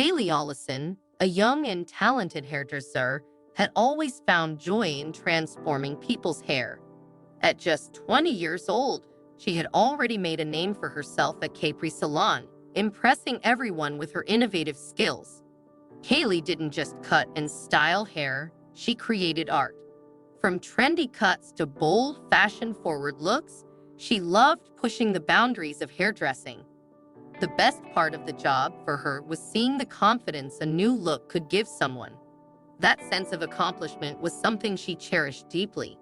Kaylee Allison, a young and talented hairdresser, had always found joy in transforming people's hair. At just 20 years old, she had already made a name for herself at Capri Salon, impressing everyone with her innovative skills. Kaylee didn't just cut and style hair, she created art. From trendy cuts to bold, fashion-forward looks, she loved pushing the boundaries of hairdressing. The best part of the job for her was seeing the confidence a new look could give someone. That sense of accomplishment was something she cherished deeply.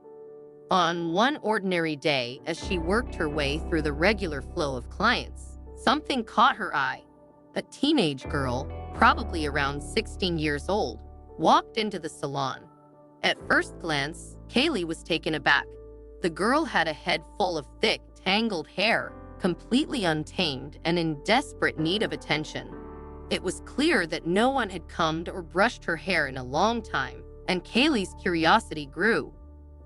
On one ordinary day, as she worked her way through the regular flow of clients, something caught her eye. A teenage girl, probably around 16 years old, walked into the salon. At first glance, Kaylee was taken aback. The girl had a head full of thick, tangled hair, completely untamed and in desperate need of attention. It was clear that no one had combed or brushed her hair in a long time, and Kaylee's curiosity grew.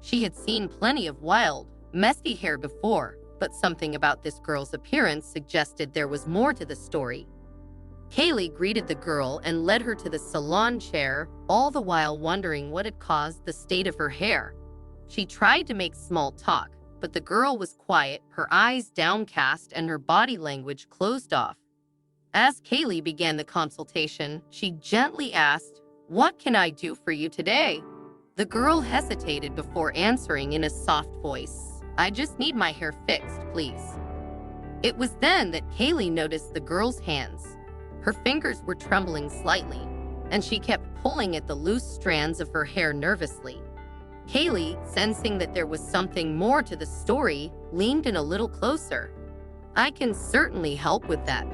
She had seen plenty of wild, messy hair before, but something about this girl's appearance suggested there was more to the story. Kaylee greeted the girl and led her to the salon chair, all the while wondering what had caused the state of her hair. She tried to make small talk, but the girl was quiet, her eyes downcast and her body language closed off. As Kaylee began the consultation, she gently asked, "What can I do for you today?" The girl hesitated before answering in a soft voice, "I just need my hair fixed, please." It was then that Kaylee noticed the girl's hands. Her fingers were trembling slightly, and she kept pulling at the loose strands of her hair nervously. Kaylee, sensing that there was something more to the story, leaned in a little closer. "I can certainly help with that,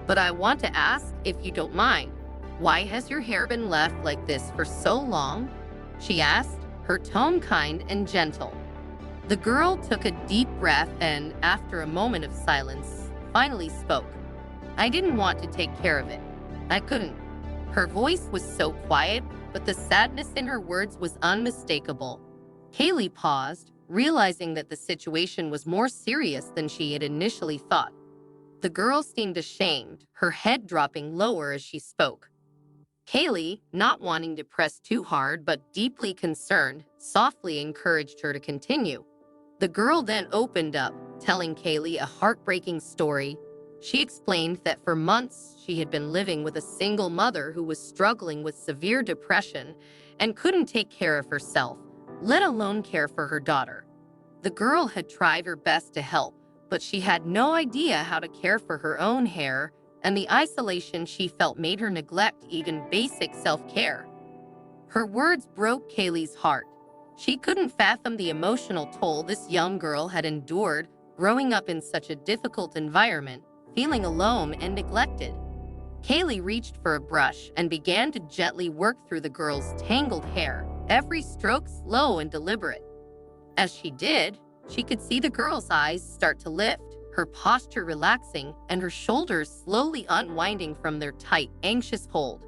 but I want to ask, if you don't mind, why has your hair been left like this for so long?" she asked, her tone kind and gentle. The girl took a deep breath and, after a moment of silence, finally spoke. "I didn't want to take care of it. I couldn't." Her voice was so quiet, but the sadness in her words was unmistakable. Kaylee paused, realizing that the situation was more serious than she had initially thought. The girl seemed ashamed, her head dropping lower as she spoke. Kaylee, not wanting to press too hard but deeply concerned, softly encouraged her to continue. The girl then opened up, telling Kaylee a heartbreaking story. She explained that for months she had been living with a single mother who was struggling with severe depression and couldn't take care of herself, let alone care for her daughter. The girl had tried her best to help, but she had no idea how to care for her own hair, and the isolation she felt made her neglect even basic self-care. Her words broke Kaylee's heart. She couldn't fathom the emotional toll this young girl had endured, growing up in such a difficult environment, feeling alone and neglected. Kaylee reached for a brush and began to gently work through the girl's tangled hair, every stroke slow and deliberate. As she did, she could see the girl's eyes start to lift, her posture relaxing, and her shoulders slowly unwinding from their tight, anxious hold.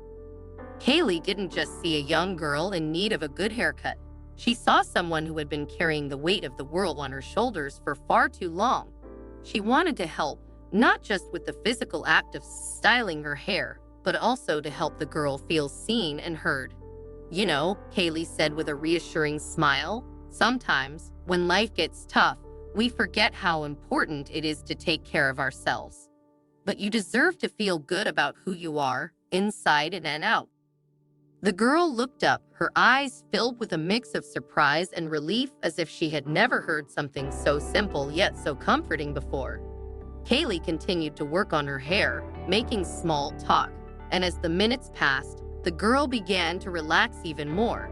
Kaylee didn't just see a young girl in need of a good haircut. She saw someone who had been carrying the weight of the world on her shoulders for far too long. She wanted to help, not just with the physical act of styling her hair, but also to help the girl feel seen and heard. "You know," Kaylee said with a reassuring smile, "sometimes, when life gets tough, we forget how important it is to take care of ourselves. But you deserve to feel good about who you are, inside and out." The girl looked up, her eyes filled with a mix of surprise and relief, as if she had never heard something so simple yet so comforting before. Kaylee continued to work on her hair, making small talk, and as the minutes passed, the girl began to relax even more.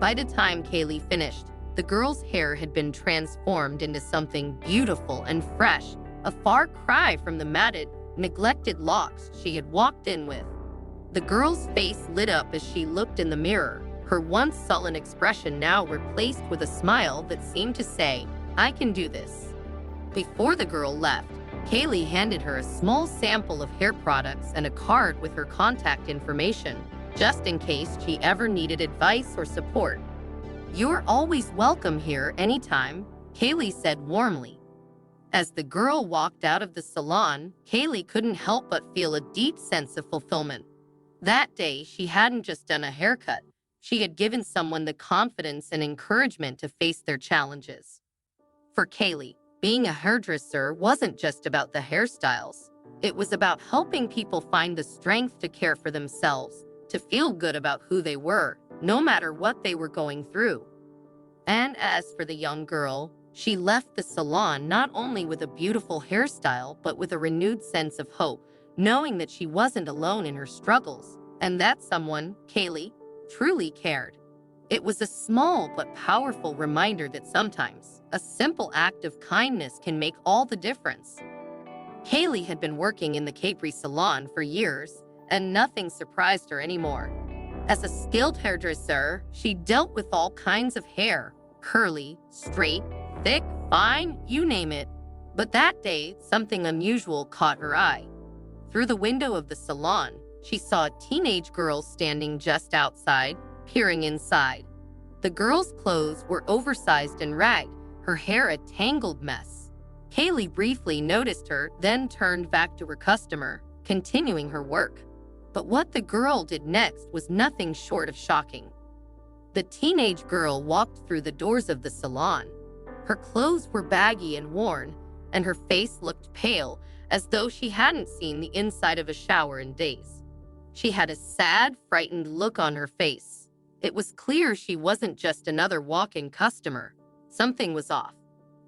By the time Kaylee finished, the girl's hair had been transformed into something beautiful and fresh, a far cry from the matted, neglected locks she had walked in with. The girl's face lit up as she looked in the mirror, her once sullen expression now replaced with a smile that seemed to say, "I can do this." Before the girl left, Kaylee handed her a small sample of hair products and a card with her contact information, just in case she ever needed advice or support. "You're always welcome here anytime," Kaylee said warmly. As the girl walked out of the salon, Kaylee couldn't help but feel a deep sense of fulfillment. That day, she hadn't just done a haircut. She had given someone the confidence and encouragement to face their challenges. For Kaylee, being a hairdresser wasn't just about the hairstyles. It was about helping people find the strength to care for themselves, to feel good about who they were, no matter what they were going through. And as for the young girl, she left the salon not only with a beautiful hairstyle, but with a renewed sense of hope, knowing that she wasn't alone in her struggles, and that someone, Kaylee, truly cared. It was a small but powerful reminder that sometimes a simple act of kindness can make all the difference. Kaylee had been working in the Capri salon for years, and nothing surprised her anymore. As a skilled hairdresser, she dealt with all kinds of hair, curly, straight, thick, fine, you name it. But that day, something unusual caught her eye. Through the window of the salon, she saw a teenage girl standing just outside, peering inside. The girl's clothes were oversized and ragged, her hair a tangled mess. Kaylee briefly noticed her, then turned back to her customer, continuing her work. But what the girl did next was nothing short of shocking. The teenage girl walked through the doors of the salon. Her clothes were baggy and worn, and her face looked pale, as though she hadn't seen the inside of a shower in days. She had a sad, frightened look on her face. It was clear she wasn't just another walk-in customer. Something was off.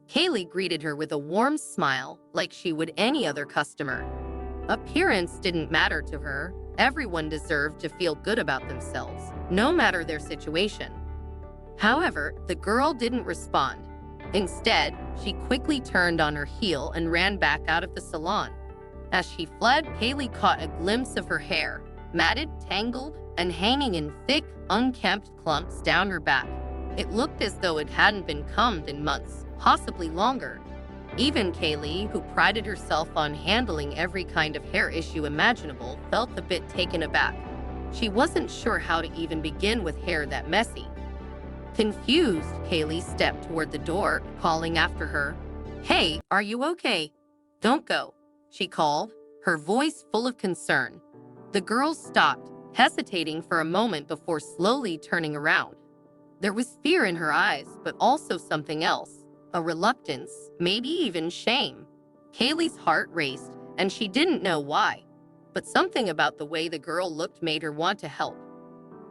Kaylee greeted her with a warm smile, like she would any other customer. Appearance didn't matter to her. Everyone deserved to feel good about themselves, no matter their situation. However, the girl didn't respond. Instead, she quickly turned on her heel and ran back out of the salon. As she fled, Kaylee caught a glimpse of her hair, matted, tangled, and hanging in thick, unkempt clumps down her back. It looked as though it hadn't been combed in months, possibly longer. Even Kaylee, who prided herself on handling every kind of hair issue imaginable, felt a bit taken aback. She wasn't sure how to even begin with hair that messy. Confused, Kaylee stepped toward the door, calling after her. "Hey, are you okay? Don't go," she called, her voice full of concern. The girl stopped, hesitating for a moment before slowly turning around. There was fear in her eyes, but also something else, a reluctance, maybe even shame. Kaylee's heart raced, and she didn't know why, but something about the way the girl looked made her want to help.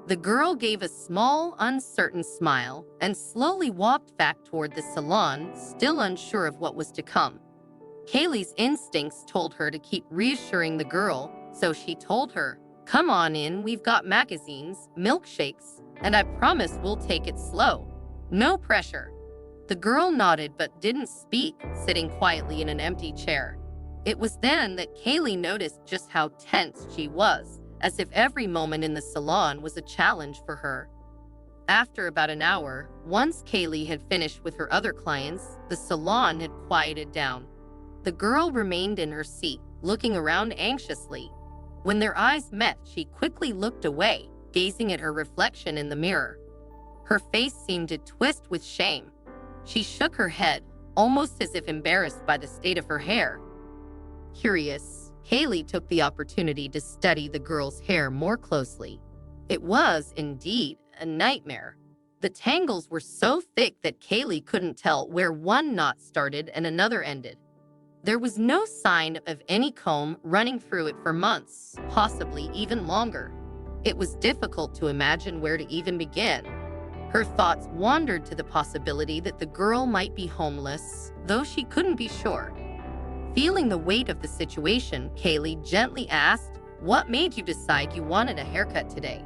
The girl gave a small, uncertain smile and slowly walked back toward the salon, still unsure of what was to come. Kaylee's instincts told her to keep reassuring the girl, so she told her, "Come on in, we've got magazines, milkshakes, and I promise we'll take it slow. No pressure." The girl nodded but didn't speak, sitting quietly in an empty chair. It was then that Kaylee noticed just how tense she was, as if every moment in the salon was a challenge for her. After about an hour, once Kaylee had finished with her other clients, the salon had quieted down. The girl remained in her seat, looking around anxiously. When their eyes met, she quickly looked away, gazing at her reflection in the mirror. Her face seemed to twist with shame. She shook her head, almost as if embarrassed by the state of her hair. Curious, Kaylee took the opportunity to study the girl's hair more closely. It was, indeed, a nightmare. The tangles were so thick that Kaylee couldn't tell where one knot started and another ended. There was no sign of any comb running through it for months, possibly even longer. It was difficult to imagine where to even begin. Her thoughts wandered to the possibility that the girl might be homeless, though she couldn't be sure. Feeling the weight of the situation, Kaylee gently asked, "What made you decide you wanted a haircut today?"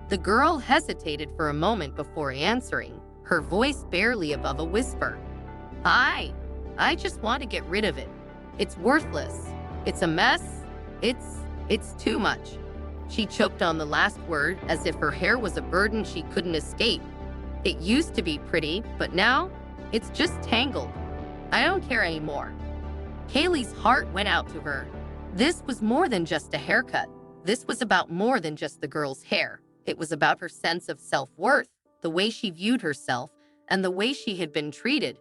The girl hesitated for a moment before answering, her voice barely above a whisper. I just want to get rid of it. It's worthless. It's a mess. It's too much." She choked on the last word as if her hair was a burden she couldn't escape. "It used to be pretty, but now it's just tangled. I don't care anymore." Kaylee's heart went out to her. This was more than just a haircut. This was about more than just the girl's hair. It was about her sense of self-worth, the way she viewed herself, and the way she had been treated.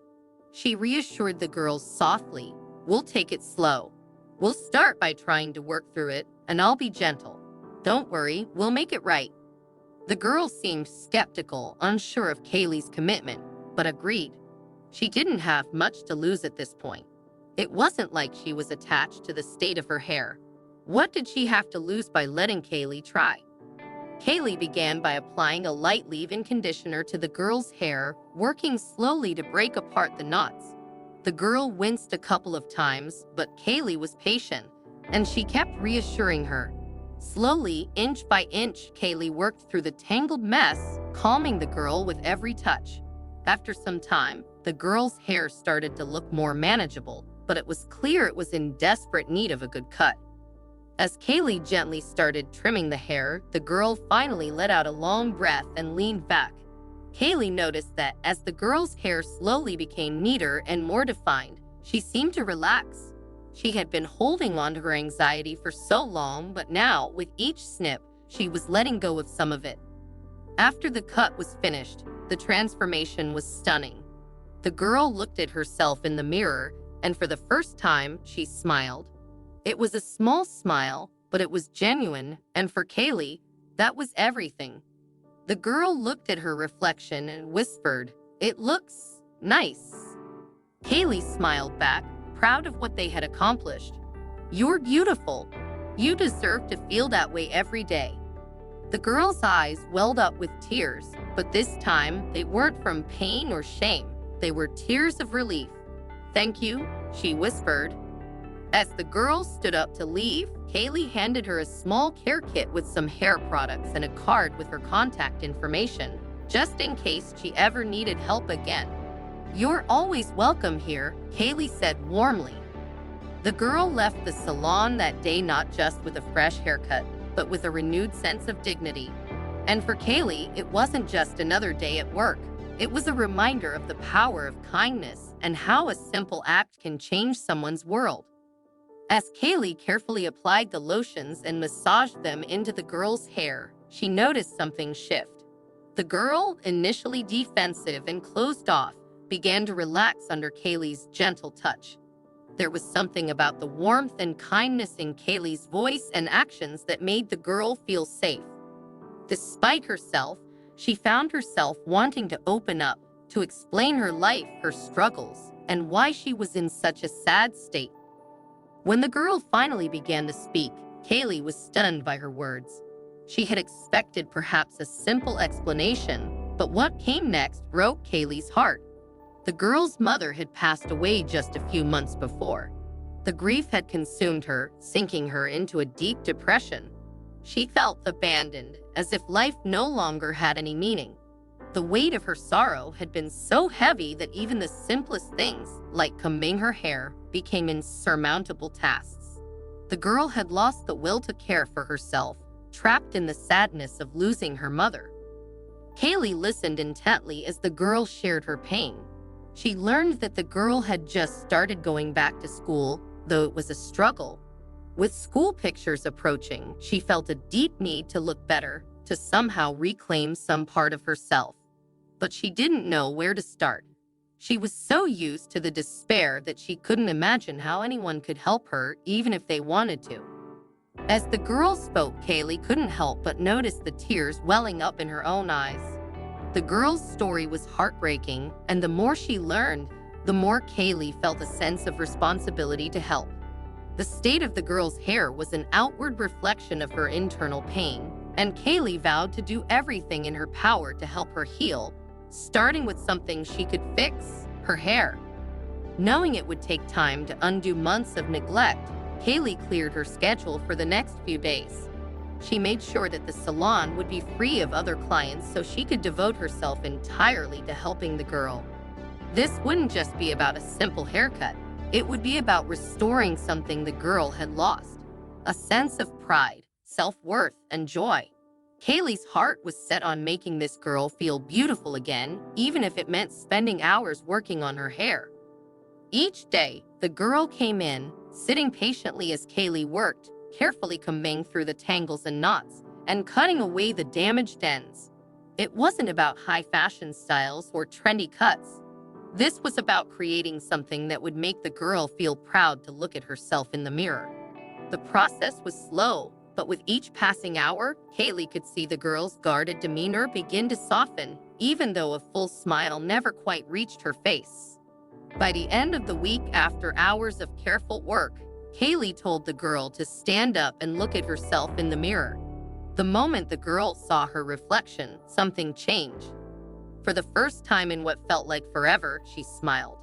She reassured the girls softly, "We'll take it slow. We'll start by trying to work through it, and I'll be gentle." Don't worry, we'll make it right. The girl seemed skeptical, unsure of Kaylee's commitment, but agreed. She didn't have much to lose at this point. It wasn't like she was attached to the state of her hair. What did she have to lose by letting Kaylee try? Kaylee began by applying a light leave-in conditioner to the girl's hair, working slowly to break apart the knots. The girl winced a couple of times, but Kaylee was patient, and she kept reassuring her. Slowly, inch by inch, Kaylee worked through the tangled mess, calming the girl with every touch. After some time, the girl's hair started to look more manageable, but it was clear it was in desperate need of a good cut. As Kaylee gently started trimming the hair, the girl finally let out a long breath and leaned back. Kaylee noticed that as the girl's hair slowly became neater and more defined, she seemed to relax. She had been holding on to her anxiety for so long, but now, with each snip, she was letting go of some of it. After the cut was finished, the transformation was stunning. The girl looked at herself in the mirror, and for the first time, she smiled. It was a small smile, but it was genuine, and for Kaylee, that was everything. The girl looked at her reflection and whispered, "It looks nice." Kaylee smiled back, proud of what they had accomplished. "You're beautiful. You deserve to feel that way every day." The girl's eyes welled up with tears, but this time they weren't from pain or shame. They were tears of relief. "Thank you," she whispered. As the girl stood up to leave, Kaylee handed her a small care kit with some hair products and a card with her contact information, just in case she ever needed help again. "You're always welcome here," Kaylee said warmly. The girl left the salon that day not just with a fresh haircut, but with a renewed sense of dignity. And for Kaylee, it wasn't just another day at work. It was a reminder of the power of kindness and how a simple act can change someone's world. As Kaylee carefully applied the lotions and massaged them into the girl's hair, she noticed something shift. The girl, initially defensive and closed off, began to relax under Kaylee's gentle touch. There was something about the warmth and kindness in Kaylee's voice and actions that made the girl feel safe. Despite herself, she found herself wanting to open up, to explain her life, her struggles, and why she was in such a sad state. When the girl finally began to speak, Kaylee was stunned by her words. She had expected perhaps a simple explanation, but what came next broke Kaylee's heart. The girl's mother had passed away just a few months before. The grief had consumed her, sinking her into a deep depression. She felt abandoned, as if life no longer had any meaning. The weight of her sorrow had been so heavy that even the simplest things, like combing her hair, became insurmountable tasks. The girl had lost the will to care for herself, trapped in the sadness of losing her mother. Kaylee listened intently as the girl shared her pain. She learned that the girl had just started going back to school, though it was a struggle. With school pictures approaching, she felt a deep need to look better, to somehow reclaim some part of herself. But she didn't know where to start. She was so used to the despair that she couldn't imagine how anyone could help her, even if they wanted to. As the girl spoke, Kaylee couldn't help but notice the tears welling up in her own eyes. The girl's story was heartbreaking, and the more she learned, the more Kaylee felt a sense of responsibility to help. The state of the girl's hair was an outward reflection of her internal pain, and Kaylee vowed to do everything in her power to help her heal, starting with something she could fix, her hair. Knowing it would take time to undo months of neglect, Kaylee cleared her schedule for the next few days. She made sure that the salon would be free of other clients so she could devote herself entirely to helping the girl. This wouldn't just be about a simple haircut. It would be about restoring something the girl had lost, a sense of pride, self-worth, and joy. Kaylee's heart was set on making this girl feel beautiful again, even if it meant spending hours working on her hair. Each day, the girl came in, sitting patiently as Kaylee worked, carefully combing through the tangles and knots, and cutting away the damaged ends. It wasn't about high fashion styles or trendy cuts. This was about creating something that would make the girl feel proud to look at herself in the mirror. The process was slow, But with each passing hour, Kaylee could see the girl's guarded demeanor begin to soften, even though a full smile never quite reached her face. By the end of the week, after hours of careful work, Kaylee told the girl to stand up and look at herself in the mirror. The moment the girl saw her reflection, something changed. For the first time in what felt like forever, she smiled.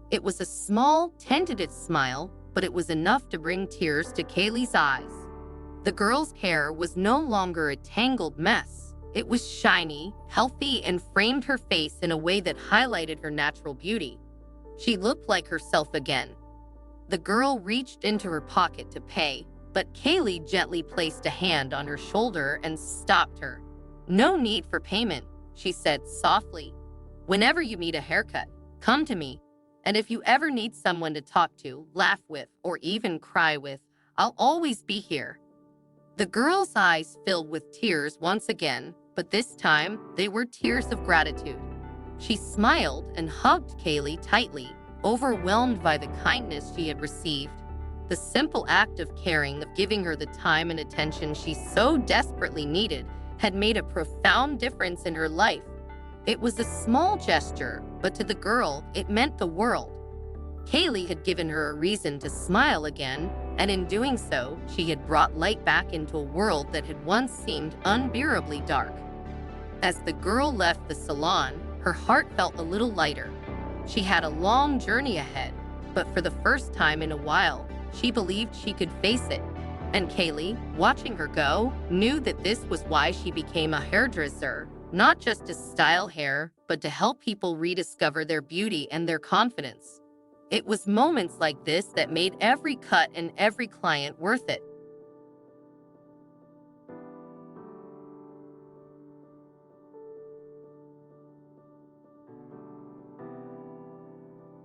It was a small, tentative smile, but it was enough to bring tears to Kaylee's eyes. The girl's hair was no longer a tangled mess. It was shiny, healthy, and framed her face in a way that highlighted her natural beauty. She looked like herself again. The girl reached into her pocket to pay, but Kaylee gently placed a hand on her shoulder and stopped her. "No need for payment," she said softly. "Whenever you need a haircut, come to me. And if you ever need someone to talk to, laugh with, or even cry with, I'll always be here." The girl's eyes filled with tears once again, but this time they were tears of gratitude. She smiled and hugged Kaylee tightly, overwhelmed by the kindness she had received. The simple act of caring, of giving her the time and attention she so desperately needed, had made a profound difference in her life. It was a small gesture, but to the girl, it meant the world. Kaylee had given her a reason to smile again, and in doing so, she had brought light back into a world that had once seemed unbearably dark. As the girl left the salon, her heart felt a little lighter. She had a long journey ahead, but for the first time in a while, she believed she could face it. And Kaylee, watching her go, knew that this was why she became a hairdresser, not just to style hair, but to help people rediscover their beauty and their confidence. It was moments like this that made every cut and every client worth it.